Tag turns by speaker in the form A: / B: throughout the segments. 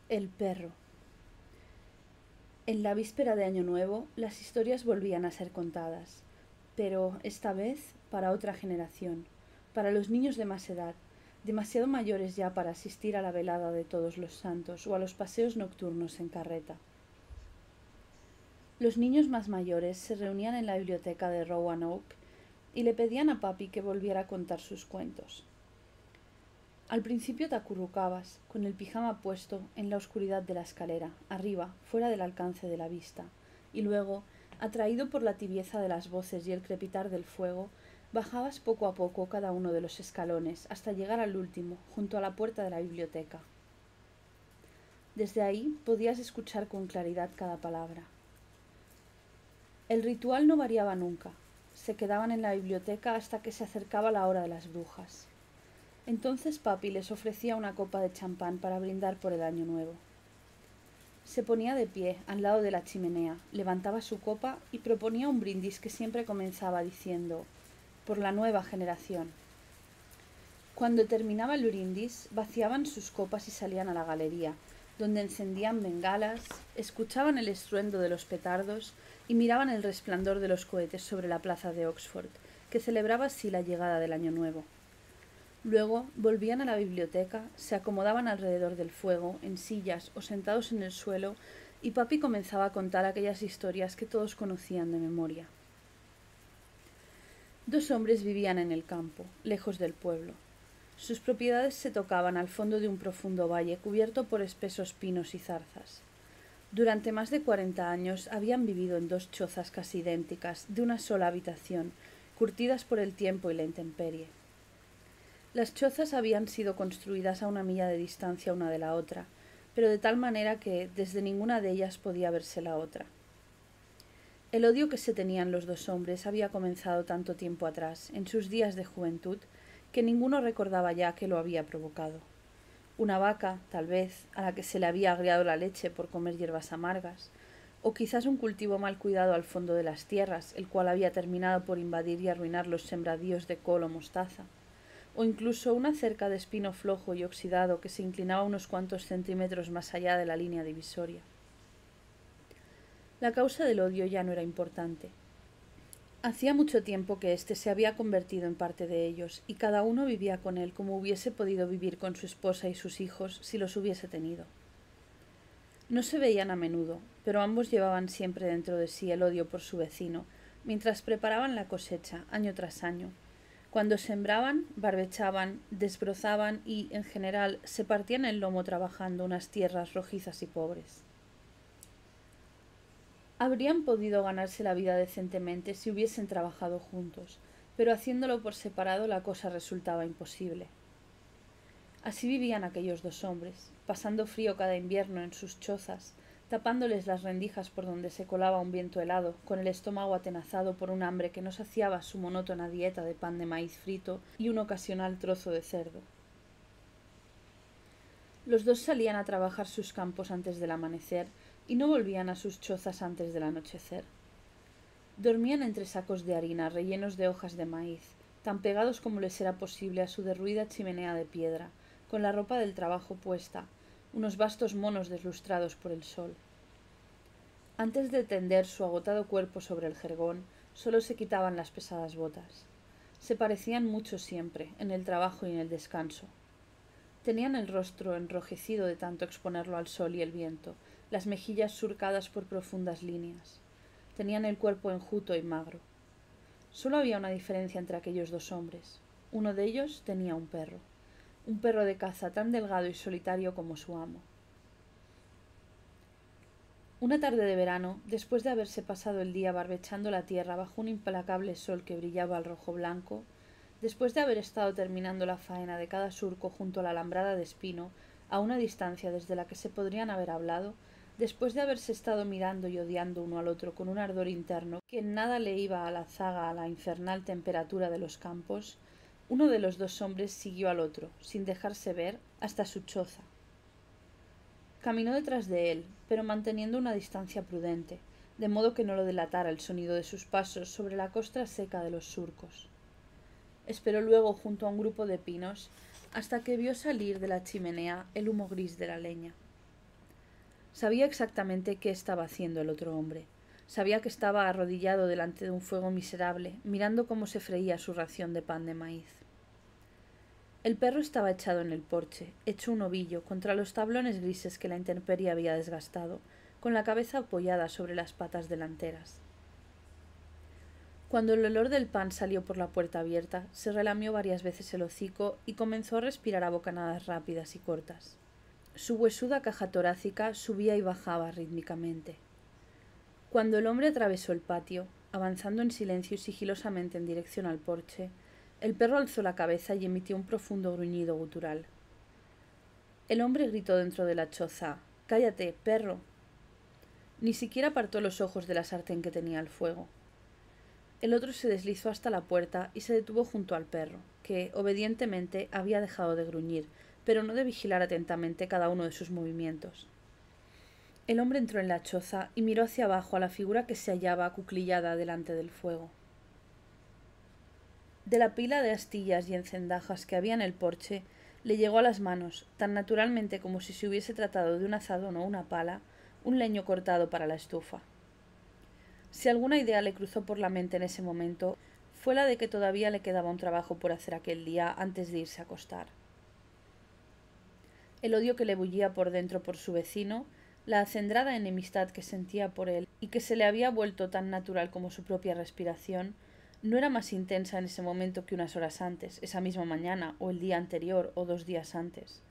A: El perro. En la víspera de Año Nuevo, las historias volvían a ser contadas, pero esta vez para otra generación, para los niños de más edad, demasiado mayores ya para asistir a la velada de Todos los Santos o a los paseos nocturnos en carreta. Los niños más mayores se reunían en la biblioteca de Roanoke y le pedían a papi que volviera a contar sus cuentos. Al principio te acurrucabas, con el pijama puesto, en la oscuridad de la escalera, arriba, fuera del alcance de la vista, y luego, atraído por la tibieza de las voces y el crepitar del fuego, bajabas poco a poco cada uno de los escalones hasta llegar al último, junto a la puerta de la biblioteca. Desde ahí podías escuchar con claridad cada palabra. El ritual no variaba nunca. Se quedaban en la biblioteca hasta que se acercaba la hora de las brujas. Entonces papi les ofrecía una copa de champán para brindar por el año nuevo. Se ponía de pie al lado de la chimenea, levantaba su copa y proponía un brindis que siempre comenzaba diciendo: por la nueva generación. Cuando terminaba el brindis, vaciaban sus copas y salían a la galería, donde encendían bengalas, escuchaban el estruendo de los petardos y miraban el resplandor de los cohetes sobre la plaza de Oxford, que celebraba así la llegada del año nuevo. Luego volvían a la biblioteca, se acomodaban alrededor del fuego, en sillas o sentados en el suelo, y papi comenzaba a contar aquellas historias que todos conocían de memoria. Dos hombres vivían en el campo, lejos del pueblo. Sus propiedades se tocaban al fondo de un profundo valle cubierto por espesos pinos y zarzas. Durante más de 40 años habían vivido en dos chozas casi idénticas, de una sola habitación, curtidas por el tiempo y la intemperie. Las chozas habían sido construidas a 1 milla de distancia una de la otra, pero de tal manera que desde ninguna de ellas podía verse la otra. El odio que se tenían los dos hombres había comenzado tanto tiempo atrás, en sus días de juventud, que ninguno recordaba ya que lo había provocado. Una vaca, tal vez, a la que se le había agriado la leche por comer hierbas amargas, o quizás un cultivo mal cuidado al fondo de las tierras, el cual había terminado por invadir y arruinar los sembradíos de col o mostaza, o incluso una cerca de espino flojo y oxidado que se inclinaba unos cuantos centímetros más allá de la línea divisoria. La causa del odio ya no era importante. Hacía mucho tiempo que éste se había convertido en parte de ellos, y cada uno vivía con él como hubiese podido vivir con su esposa y sus hijos si los hubiese tenido. No se veían a menudo, pero ambos llevaban siempre dentro de sí el odio por su vecino, mientras preparaban la cosecha, año tras año. Cuando sembraban, barbechaban, desbrozaban y, en general, se partían el lomo trabajando unas tierras rojizas y pobres. Habrían podido ganarse la vida decentemente si hubiesen trabajado juntos, pero haciéndolo por separado la cosa resultaba imposible. Así vivían aquellos dos hombres, pasando frío cada invierno en sus chozas, tapándoles las rendijas por donde se colaba un viento helado, con el estómago atenazado por un hambre que no saciaba su monótona dieta de pan de maíz frito y un ocasional trozo de cerdo. Los dos salían a trabajar sus campos antes del amanecer y no volvían a sus chozas antes del anochecer. Dormían entre sacos de harina rellenos de hojas de maíz, tan pegados como les era posible a su derruida chimenea de piedra, con la ropa del trabajo puesta, unos vastos monos deslustrados por el sol. Antes de tender su agotado cuerpo sobre el jergón, solo se quitaban las pesadas botas. Se parecían mucho siempre, en el trabajo y en el descanso. Tenían el rostro enrojecido de tanto exponerlo al sol y el viento, las mejillas surcadas por profundas líneas. Tenían el cuerpo enjuto y magro. Solo había una diferencia entre aquellos dos hombres. Uno de ellos tenía un perro de caza tan delgado y solitario como su amo. Una tarde de verano, después de haberse pasado el día barbechando la tierra bajo un implacable sol que brillaba al rojo blanco, después de haber estado terminando la faena de cada surco junto a la alambrada de espino, a una distancia desde la que se podrían haber hablado, después de haberse estado mirando y odiando uno al otro con un ardor interno que en nada le iba a la zaga a la infernal temperatura de los campos, uno de los dos hombres siguió al otro, sin dejarse ver, hasta su choza. Caminó detrás de él, pero manteniendo una distancia prudente, de modo que no lo delatara el sonido de sus pasos sobre la costra seca de los surcos. Esperó luego junto a un grupo de pinos hasta que vio salir de la chimenea el humo gris de la leña. Sabía exactamente qué estaba haciendo el otro hombre. Sabía que estaba arrodillado delante de un fuego miserable, mirando cómo se freía su ración de pan de maíz. El perro estaba echado en el porche, hecho un ovillo, contra los tablones grises que la intemperie había desgastado, con la cabeza apoyada sobre las patas delanteras. Cuando el olor del pan salió por la puerta abierta, se relamió varias veces el hocico y comenzó a respirar a bocanadas rápidas y cortas. Su huesuda caja torácica subía y bajaba rítmicamente. Cuando el hombre atravesó el patio, avanzando en silencio y sigilosamente en dirección al porche, el perro alzó la cabeza y emitió un profundo gruñido gutural. El hombre gritó dentro de la choza: «¡Cállate, perro!». Ni siquiera apartó los ojos de la sartén que tenía al fuego. El otro se deslizó hasta la puerta y se detuvo junto al perro, que, obedientemente, había dejado de gruñir, pero no de vigilar atentamente cada uno de sus movimientos. El hombre entró en la choza y miró hacia abajo a la figura que se hallaba acuclillada delante del fuego. De la pila de astillas y encendajas que había en el porche, le llegó a las manos, tan naturalmente como si se hubiese tratado de un azadón o una pala, un leño cortado para la estufa. Si alguna idea le cruzó por la mente en ese momento, fue la de que todavía le quedaba un trabajo por hacer aquel día antes de irse a acostar. El odio que le bullía por dentro por su vecino, la acendrada enemistad que sentía por él y que se le había vuelto tan natural como su propia respiración, no era más intensa en ese momento que unas horas antes, esa misma mañana, o el día anterior, o 2 días antes.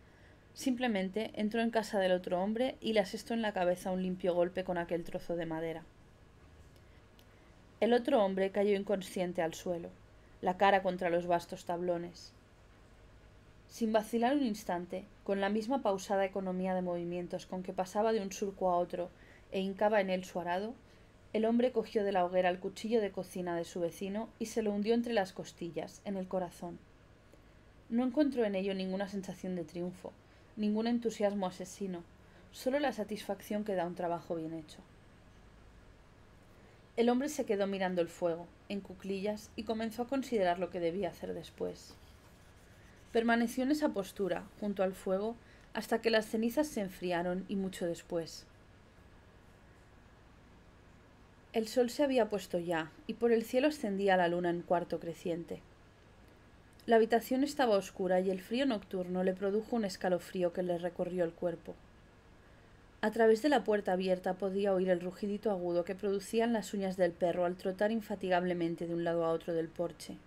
A: Simplemente entró en casa del otro hombre y le asestó en la cabeza un limpio golpe con aquel trozo de madera. El otro hombre cayó inconsciente al suelo, la cara contra los vastos tablones. Sin vacilar un instante, con la misma pausada economía de movimientos con que pasaba de un surco a otro e hincaba en él su arado, el hombre cogió de la hoguera el cuchillo de cocina de su vecino y se lo hundió entre las costillas, en el corazón. No encontró en ello ninguna sensación de triunfo, ningún entusiasmo asesino, solo la satisfacción que da un trabajo bien hecho. El hombre se quedó mirando el fuego, en cuclillas, y comenzó a considerar lo que debía hacer después. Permaneció en esa postura, junto al fuego, hasta que las cenizas se enfriaron y mucho después. El sol se había puesto ya, y por el cielo ascendía la luna en cuarto creciente. La habitación estaba oscura y el frío nocturno le produjo un escalofrío que le recorrió el cuerpo. A través de la puerta abierta podía oír el rugidito agudo que producían las uñas del perro al trotar infatigablemente de un lado a otro del porche.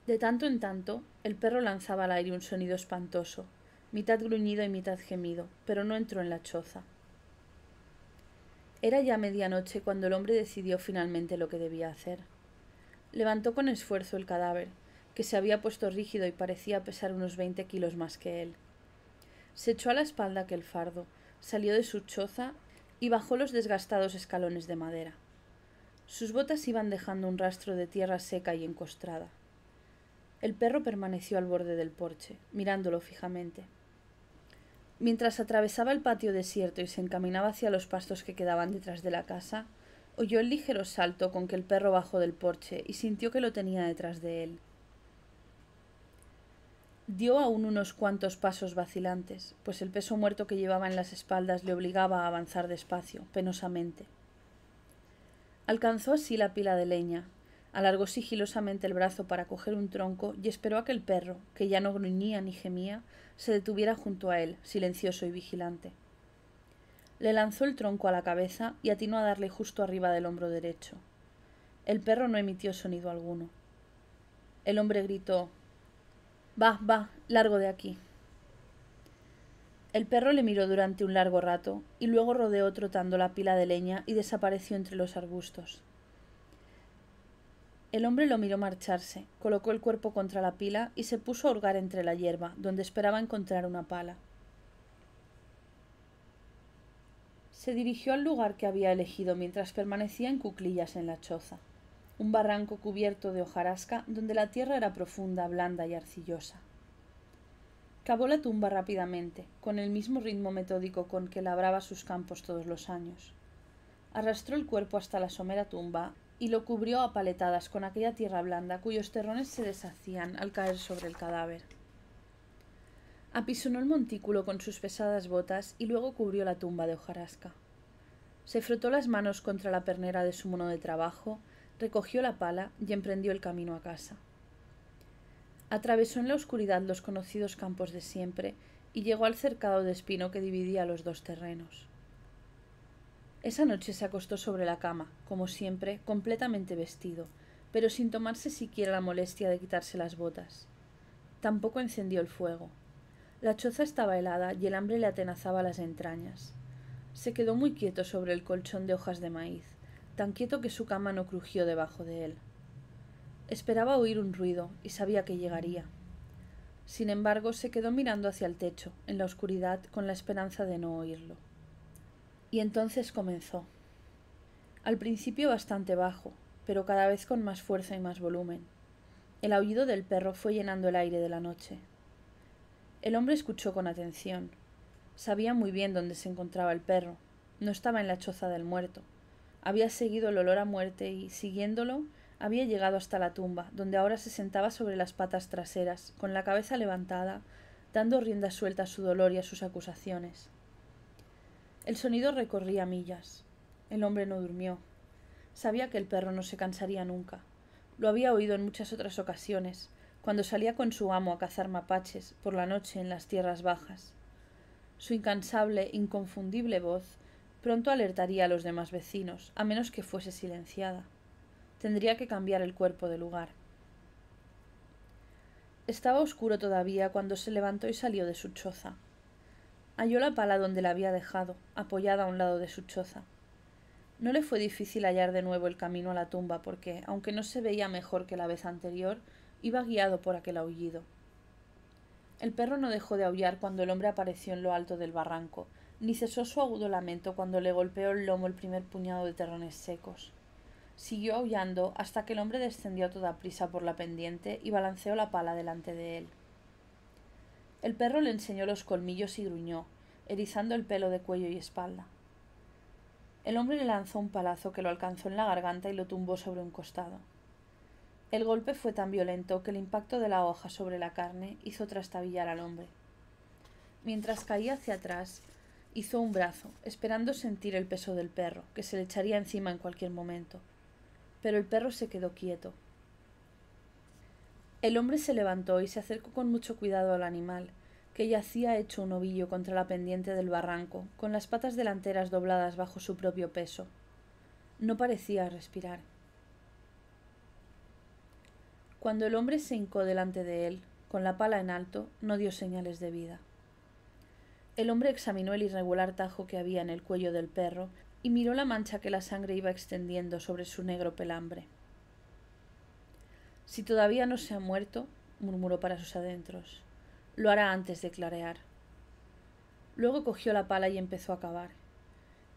A: De tanto en tanto, el perro lanzaba al aire un sonido espantoso, mitad gruñido y mitad gemido, pero no entró en la choza. Era ya medianoche cuando el hombre decidió finalmente lo que debía hacer. Levantó con esfuerzo el cadáver, que se había puesto rígido y parecía pesar unos 20 kilos más que él. Se echó a la espalda aquel fardo, salió de su choza y bajó los desgastados escalones de madera. Sus botas iban dejando un rastro de tierra seca y encostrada. El perro permaneció al borde del porche, mirándolo fijamente. Mientras atravesaba el patio desierto y se encaminaba hacia los pastos que quedaban detrás de la casa, oyó el ligero salto con que el perro bajó del porche y sintió que lo tenía detrás de él. Dio aún unos cuantos pasos vacilantes, pues el peso muerto que llevaba en las espaldas le obligaba a avanzar despacio, penosamente. Alcanzó así la pila de leña, alargó sigilosamente el brazo para coger un tronco y esperó a que el perro, que ya no gruñía ni gemía, se detuviera junto a él, silencioso y vigilante. Le lanzó el tronco a la cabeza y atinó a darle justo arriba del hombro derecho. El perro no emitió sonido alguno. El hombre gritó: «Va, largo de aquí». El perro le miró durante un largo rato y luego rodeó trotando la pila de leña y desapareció entre los arbustos. El hombre lo miró marcharse, colocó el cuerpo contra la pila y se puso a hurgar entre la hierba, donde esperaba encontrar una pala. Se dirigió al lugar que había elegido mientras permanecía en cuclillas en la choza, un barranco cubierto de hojarasca donde la tierra era profunda, blanda y arcillosa. Cavó la tumba rápidamente, con el mismo ritmo metódico con que labraba sus campos todos los años. Arrastró el cuerpo hasta la somera tumba y lo cubrió a paletadas con aquella tierra blanda cuyos terrones se deshacían al caer sobre el cadáver. Apisonó el montículo con sus pesadas botas y luego cubrió la tumba de hojarasca. Se frotó las manos contra la pernera de su mono de trabajo, recogió la pala y emprendió el camino a casa. Atravesó en la oscuridad los conocidos campos de siempre y llegó al cercado de espino que dividía los dos terrenos. Esa noche se acostó sobre la cama, como siempre, completamente vestido, pero sin tomarse siquiera la molestia de quitarse las botas. Tampoco encendió el fuego. La choza estaba helada y el hambre le atenazaba las entrañas. Se quedó muy quieto sobre el colchón de hojas de maíz, tan quieto que su cama no crujió debajo de él. Esperaba oír un ruido y sabía que llegaría. Sin embargo, se quedó mirando hacia el techo, en la oscuridad, con la esperanza de no oírlo. Y entonces comenzó. Al principio bastante bajo, pero cada vez con más fuerza y más volumen. El aullido del perro fue llenando el aire de la noche. El hombre escuchó con atención. Sabía muy bien dónde se encontraba el perro. No estaba en la choza del muerto. Había seguido el olor a muerte y, siguiéndolo, había llegado hasta la tumba, donde ahora se sentaba sobre las patas traseras, con la cabeza levantada, dando rienda suelta a su dolor y a sus acusaciones. El sonido recorría millas. El hombre no durmió. Sabía que el perro no se cansaría nunca. Lo había oído en muchas otras ocasiones, cuando salía con su amo a cazar mapaches por la noche en las tierras bajas. Su incansable, inconfundible voz pronto alertaría a los demás vecinos, a menos que fuese silenciada. Tendría que cambiar el cuerpo de lugar. Estaba oscuro todavía cuando se levantó y salió de su choza. Halló la pala donde la había dejado, apoyada a un lado de su choza. No le fue difícil hallar de nuevo el camino a la tumba porque, aunque no se veía mejor que la vez anterior, iba guiado por aquel aullido. El perro no dejó de aullar cuando el hombre apareció en lo alto del barranco, ni cesó su agudo lamento cuando le golpeó el lomo el primer puñado de terrones secos. Siguió aullando hasta que el hombre descendió a toda prisa por la pendiente y balanceó la pala delante de él. El perro le enseñó los colmillos y gruñó, erizando el pelo de cuello y espalda. El hombre le lanzó un palazo que lo alcanzó en la garganta y lo tumbó sobre un costado. El golpe fue tan violento que el impacto de la hoja sobre la carne hizo trastabillar al hombre. Mientras caía hacia atrás, hizo un brazo, esperando sentir el peso del perro, que se le echaría encima en cualquier momento. Pero el perro se quedó quieto. El hombre se levantó y se acercó con mucho cuidado al animal, que yacía hecho un ovillo contra la pendiente del barranco, con las patas delanteras dobladas bajo su propio peso. No parecía respirar. Cuando el hombre se hincó delante de él, con la pala en alto, no dio señales de vida. El hombre examinó el irregular tajo que había en el cuello del perro y miró la mancha que la sangre iba extendiendo sobre su negro pelambre. Si todavía no se ha muerto, murmuró para sus adentros, lo hará antes de clarear. Luego cogió la pala y empezó a cavar.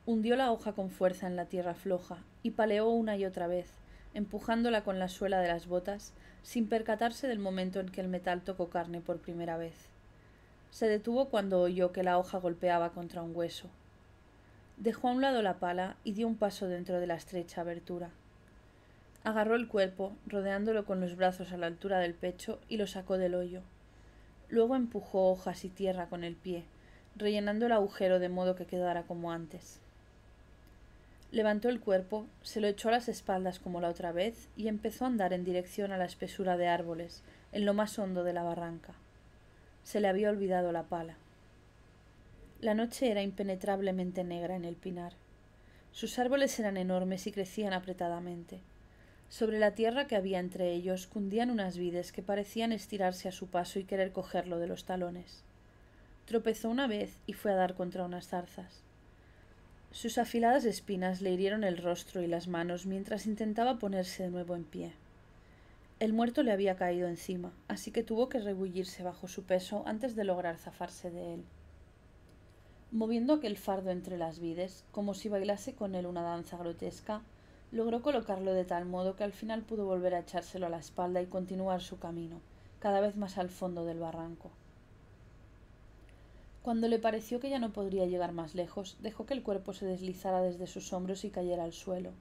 A: Hundió la hoja con fuerza en la tierra floja y paleó una y otra vez, empujándola con la suela de las botas, sin percatarse del momento en que el metal tocó carne por primera vez. Se detuvo cuando oyó que la hoja golpeaba contra un hueso. Dejó a un lado la pala y dio un paso dentro de la estrecha abertura. Agarró el cuerpo, rodeándolo con los brazos a la altura del pecho, y lo sacó del hoyo. Luego empujó hojas y tierra con el pie, rellenando el agujero de modo que quedara como antes. Levantó el cuerpo, se lo echó a las espaldas como la otra vez y empezó a andar en dirección a la espesura de árboles, en lo más hondo de la barranca. Se le había olvidado la pala. La noche era impenetrablemente negra en el pinar. Sus árboles eran enormes y crecían apretadamente. Sobre la tierra que había entre ellos cundían unas vides que parecían estirarse a su paso y querer cogerlo de los talones. Tropezó una vez y fue a dar contra unas zarzas. Sus afiladas espinas le hirieron el rostro y las manos mientras intentaba ponerse de nuevo en pie. El muerto le había caído encima, así que tuvo que rebullirse bajo su peso antes de lograr zafarse de él. Moviendo aquel fardo entre las vides, como si bailase con él una danza grotesca, logró colocarlo de tal modo que al final pudo volver a echárselo a la espalda y continuar su camino, cada vez más al fondo del barranco. Cuando le pareció que ya no podría llegar más lejos, dejó que el cuerpo se deslizara desde sus hombros y cayera al suelo.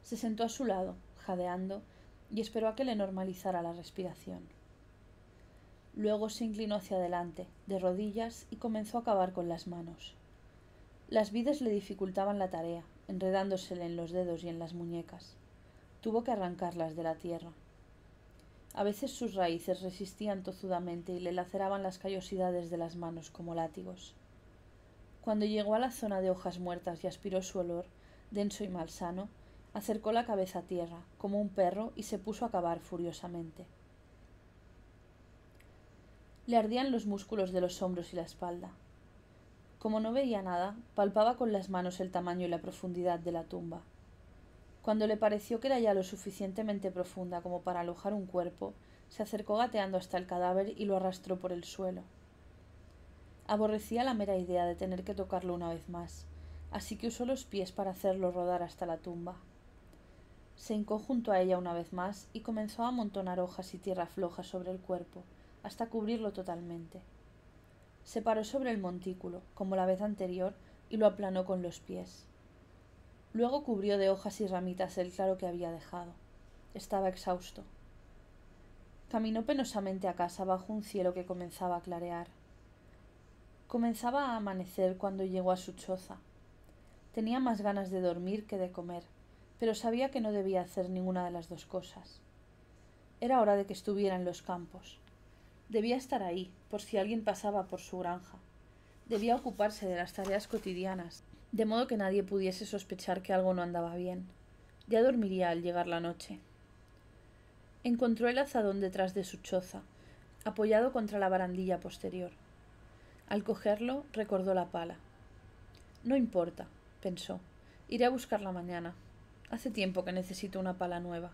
A: Se sentó a su lado, jadeando, y esperó a que le normalizara la respiración. Luego se inclinó hacia adelante, de rodillas, y comenzó a cavar con las manos. Las vides le dificultaban la tarea, enredándosele en los dedos y en las muñecas. Tuvo que arrancarlas de la tierra. A veces sus raíces resistían tozudamente y le laceraban las callosidades de las manos como látigos. Cuando llegó a la zona de hojas muertas y aspiró su olor, denso y malsano, acercó la cabeza a tierra, como un perro, y se puso a cavar furiosamente. Le ardían los músculos de los hombros y la espalda. Como no veía nada, palpaba con las manos el tamaño y la profundidad de la tumba. Cuando le pareció que era ya lo suficientemente profunda como para alojar un cuerpo, se acercó gateando hasta el cadáver y lo arrastró por el suelo. Aborrecía la mera idea de tener que tocarlo una vez más, así que usó los pies para hacerlo rodar hasta la tumba. Se hincó junto a ella una vez más y comenzó a amontonar hojas y tierra floja sobre el cuerpo, hasta cubrirlo totalmente. Se paró sobre el montículo, como la vez anterior, y lo aplanó con los pies. Luego cubrió de hojas y ramitas el claro que había dejado. Estaba exhausto. Caminó penosamente a casa bajo un cielo que comenzaba a clarear. Comenzaba a amanecer cuando llegó a su choza. Tenía más ganas de dormir que de comer, pero sabía que no debía hacer ninguna de las dos cosas. Era hora de que estuviera en los campos. Debía estar ahí, por si alguien pasaba por su granja. Debía ocuparse de las tareas cotidianas, de modo que nadie pudiese sospechar que algo no andaba bien. Ya dormiría al llegar la noche. Encontró el azadón detrás de su choza, apoyado contra la barandilla posterior. Al cogerlo, recordó la pala. No importa, pensó. Iré a buscarla mañana. Hace tiempo que necesito una pala nueva.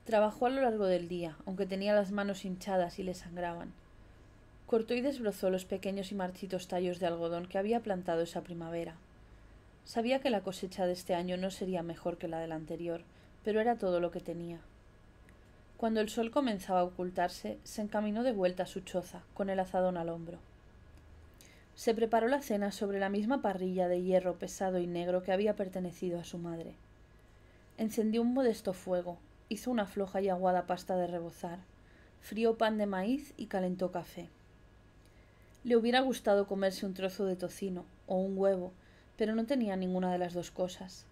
A: Trabajó a lo largo del día, aunque tenía las manos hinchadas y le sangraban. Cortó y desbrozó los pequeños y marchitos tallos de algodón que había plantado esa primavera. Sabía que la cosecha de este año no sería mejor que la del anterior, pero era todo lo que tenía. Cuando el sol comenzaba a ocultarse, se encaminó de vuelta a su choza, con el azadón al hombro. Se preparó la cena sobre la misma parrilla de hierro pesado y negro que había pertenecido a su madre. Encendió un modesto fuego, hizo una floja y aguada pasta de rebozar, frió pan de maíz y calentó café. Le hubiera gustado comerse un trozo de tocino o un huevo, pero no tenía ninguna de las dos cosas.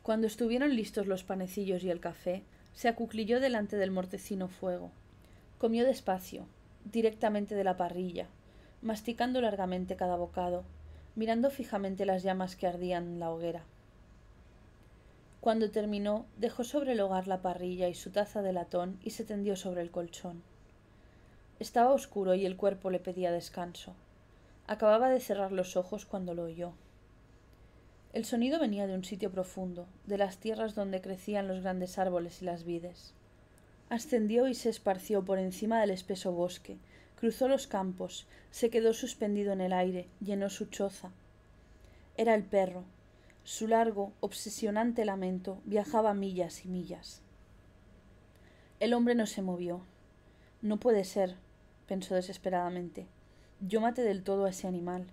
A: Cuando estuvieron listos los panecillos y el café, se acuclilló delante del mortecino fuego. Comió despacio, directamente de la parrilla, masticando largamente cada bocado, mirando fijamente las llamas que ardían en la hoguera. Cuando terminó, dejó sobre el hogar la parrilla y su taza de latón y se tendió sobre el colchón. Estaba oscuro y el cuerpo le pedía descanso. Acababa de cerrar los ojos cuando lo oyó. El sonido venía de un sitio profundo, de las tierras donde crecían los grandes árboles y las vides. Ascendió y se esparció por encima del espeso bosque, cruzó los campos, se quedó suspendido en el aire, llenó su choza. Era el perro. Su largo, obsesionante lamento viajaba millas y millas. El hombre no se movió. No puede ser, pensó desesperadamente. Yo maté del todo a ese animal.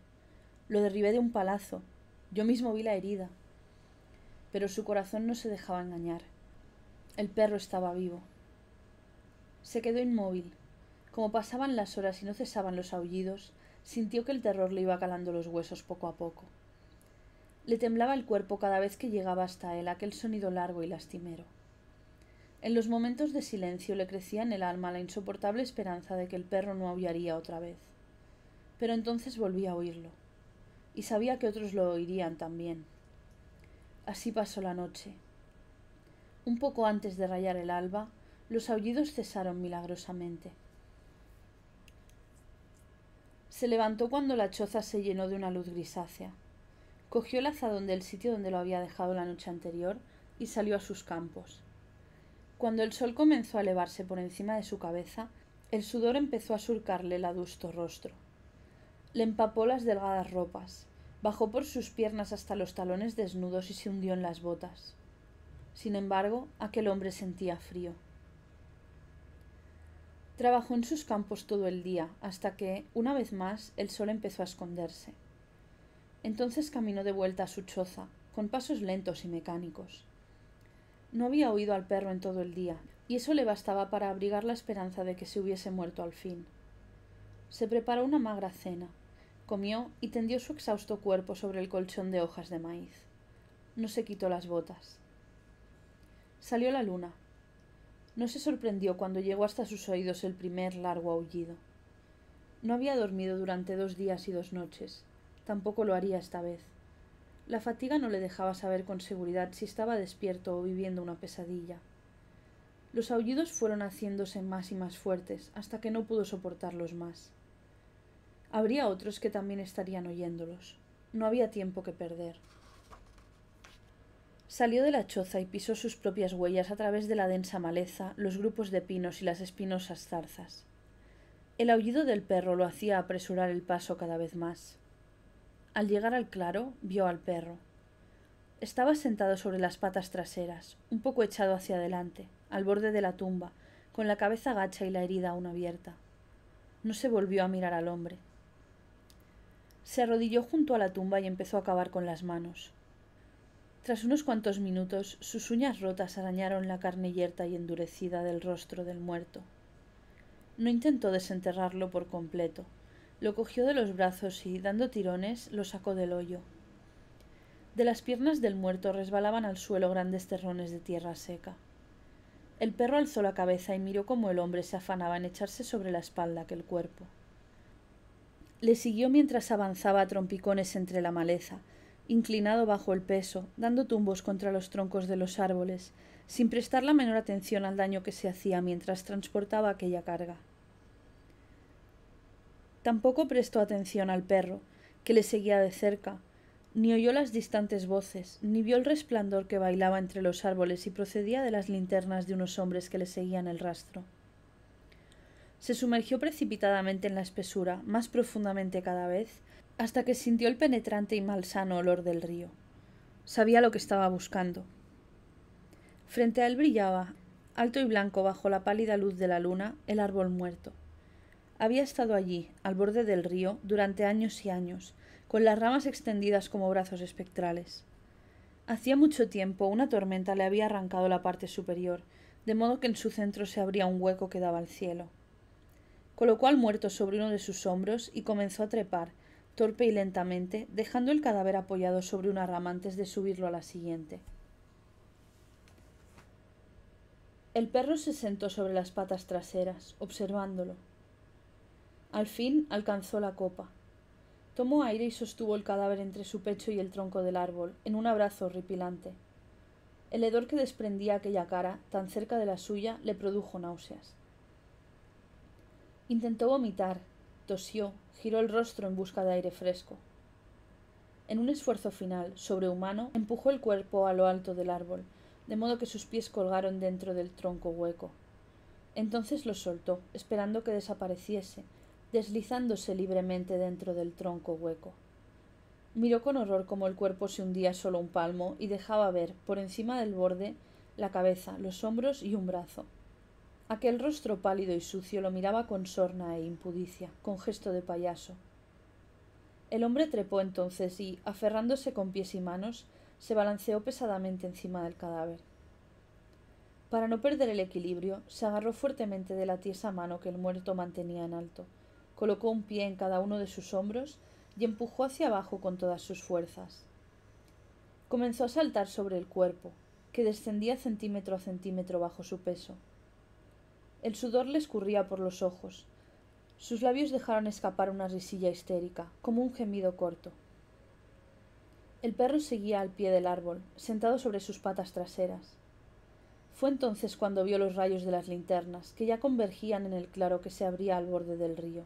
A: Lo derribé de un palazo. Yo mismo vi la herida. Pero su corazón no se dejaba engañar. El perro estaba vivo. Se quedó inmóvil. Como pasaban las horas y no cesaban los aullidos, sintió que el terror le iba calando los huesos poco a poco. Le temblaba el cuerpo cada vez que llegaba hasta él aquel sonido largo y lastimero. En los momentos de silencio le crecía en el alma la insoportable esperanza de que el perro no aullaría otra vez. Pero entonces volvía a oírlo, y sabía que otros lo oirían también. Así pasó la noche. Un poco antes de rayar el alba, los aullidos cesaron milagrosamente. Se levantó cuando la choza se llenó de una luz grisácea. Cogió el azadón del sitio donde lo había dejado la noche anterior y salió a sus campos. Cuando el sol comenzó a elevarse por encima de su cabeza, el sudor empezó a surcarle el adusto rostro. Le empapó las delgadas ropas, bajó por sus piernas hasta los talones desnudos y se hundió en las botas. Sin embargo, aquel hombre sentía frío. Trabajó en sus campos todo el día, hasta que, una vez más, el sol empezó a esconderse. Entonces caminó de vuelta a su choza, con pasos lentos y mecánicos. No había oído al perro en todo el día, y eso le bastaba para abrigar la esperanza de que se hubiese muerto al fin. Se preparó una magra cena, comió y tendió su exhausto cuerpo sobre el colchón de hojas de maíz. No se quitó las botas. Salió la luna. No se sorprendió cuando llegó hasta sus oídos el primer largo aullido. No había dormido durante 2 días y 2 noches. Tampoco lo haría esta vez. La fatiga no le dejaba saber con seguridad si estaba despierto o viviendo una pesadilla. Los aullidos fueron haciéndose más y más fuertes hasta que no pudo soportarlos más. Habría otros que también estarían oyéndolos. No había tiempo que perder. Salió de la choza y pisó sus propias huellas a través de la densa maleza, los grupos de pinos y las espinosas zarzas. El aullido del perro lo hacía apresurar el paso cada vez más. Al llegar al claro, vio al perro. Estaba sentado sobre las patas traseras, un poco echado hacia adelante, al borde de la tumba, con la cabeza gacha y la herida aún abierta. No se volvió a mirar al hombre. Se arrodilló junto a la tumba y empezó a cavar con las manos. Tras unos cuantos minutos, sus uñas rotas arañaron la carne yerta y endurecida del rostro del muerto. No intentó desenterrarlo por completo. Lo cogió de los brazos y, dando tirones, lo sacó del hoyo. De las piernas del muerto resbalaban al suelo grandes terrones de tierra seca. El perro alzó la cabeza y miró cómo el hombre se afanaba en echarse sobre la espalda aquel cuerpo. Le siguió mientras avanzaba a trompicones entre la maleza, inclinado bajo el peso, dando tumbos contra los troncos de los árboles, sin prestar la menor atención al daño que se hacía mientras transportaba aquella carga. Tampoco prestó atención al perro, que le seguía de cerca, ni oyó las distantes voces, ni vio el resplandor que bailaba entre los árboles y procedía de las linternas de unos hombres que le seguían el rastro. Se sumergió precipitadamente en la espesura, más profundamente cada vez, hasta que sintió el penetrante y malsano olor del río. Sabía lo que estaba buscando. Frente a él brillaba, alto y blanco bajo la pálida luz de la luna, el árbol muerto. Había estado allí, al borde del río, durante años y años, con las ramas extendidas como brazos espectrales. Hacía mucho tiempo una tormenta le había arrancado la parte superior, de modo que en su centro se abría un hueco que daba al cielo. Colocó al muerto sobre uno de sus hombros y comenzó a trepar, torpe y lentamente, dejando el cadáver apoyado sobre una rama antes de subirlo a la siguiente. El perro se sentó sobre las patas traseras, observándolo. Al fin alcanzó la copa. Tomó aire y sostuvo el cadáver entre su pecho y el tronco del árbol, en un abrazo horripilante. El hedor que desprendía aquella cara, tan cerca de la suya, le produjo náuseas. Intentó vomitar, tosió, giró el rostro en busca de aire fresco. En un esfuerzo final, sobrehumano, empujó el cuerpo a lo alto del árbol, de modo que sus pies colgaron dentro del tronco hueco. Entonces los soltó, esperando que desapareciese, deslizándose libremente dentro del tronco hueco. Miró con horror cómo el cuerpo se hundía solo un palmo y dejaba ver, por encima del borde, la cabeza, los hombros y un brazo. Aquel rostro pálido y sucio lo miraba con sorna e impudicia, con gesto de payaso. El hombre trepó entonces y, aferrándose con pies y manos, se balanceó pesadamente encima del cadáver. Para no perder el equilibrio, se agarró fuertemente de la tiesa mano que el muerto mantenía en alto, colocó un pie en cada uno de sus hombros y empujó hacia abajo con todas sus fuerzas. Comenzó a saltar sobre el cuerpo, que descendía centímetro a centímetro bajo su peso. El sudor le escurría por los ojos. Sus labios dejaron escapar una risilla histérica, como un gemido corto. El perro seguía al pie del árbol, sentado sobre sus patas traseras. Fue entonces cuando vio los rayos de las linternas, que ya convergían en el claro que se abría al borde del río.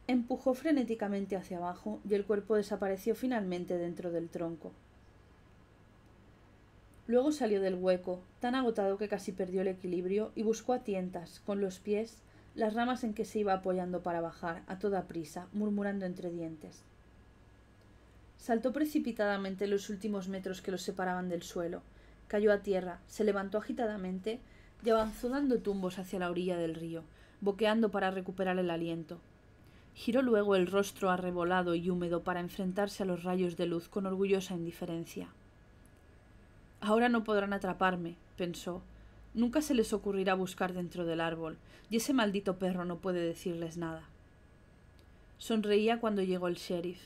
A: Empujó frenéticamente hacia abajo y el cuerpo desapareció finalmente dentro del tronco. Luego salió del hueco, tan agotado que casi perdió el equilibrio, y buscó a tientas, con los pies, las ramas en que se iba apoyando para bajar, a toda prisa, murmurando entre dientes. Saltó precipitadamente los últimos metros que los separaban del suelo, cayó a tierra, se levantó agitadamente y avanzó dando tumbos hacia la orilla del río, boqueando para recuperar el aliento. Giró luego el rostro arrebolado y húmedo para enfrentarse a los rayos de luz con orgullosa indiferencia. Ahora no podrán atraparme, pensó. Nunca se les ocurrirá buscar dentro del árbol, y ese maldito perro no puede decirles nada. Sonreía cuando llegó el sheriff.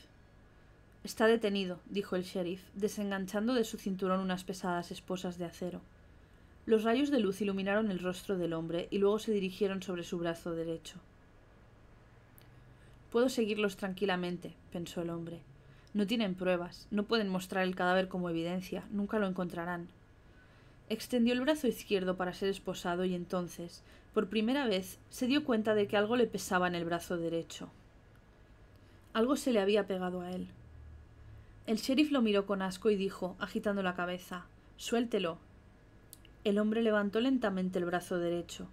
A: Está detenido, dijo el sheriff, desenganchando de su cinturón unas pesadas esposas de acero. Los rayos de luz iluminaron el rostro del hombre y luego se dirigieron sobre su brazo derecho. Puedo seguirlos tranquilamente, pensó el hombre. No tienen pruebas, no pueden mostrar el cadáver como evidencia, nunca lo encontrarán. Extendió el brazo izquierdo para ser esposado y entonces, por primera vez, se dio cuenta de que algo le pesaba en el brazo derecho. Algo se le había pegado a él. El sheriff lo miró con asco y dijo, agitando la cabeza, «Suéltelo». El hombre levantó lentamente el brazo derecho.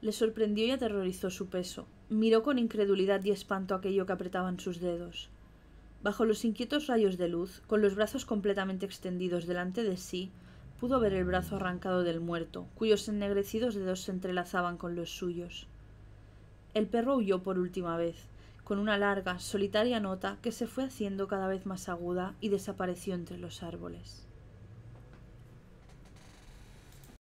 A: Le sorprendió y aterrorizó su peso. Miró con incredulidad y espanto aquello que apretaban sus dedos. Bajo los inquietos rayos de luz, con los brazos completamente extendidos delante de sí, pudo ver el brazo arrancado del muerto, cuyos ennegrecidos dedos se entrelazaban con los suyos. El perro huyó por última vez, con una larga, solitaria nota que se fue haciendo cada vez más aguda y desapareció entre los árboles.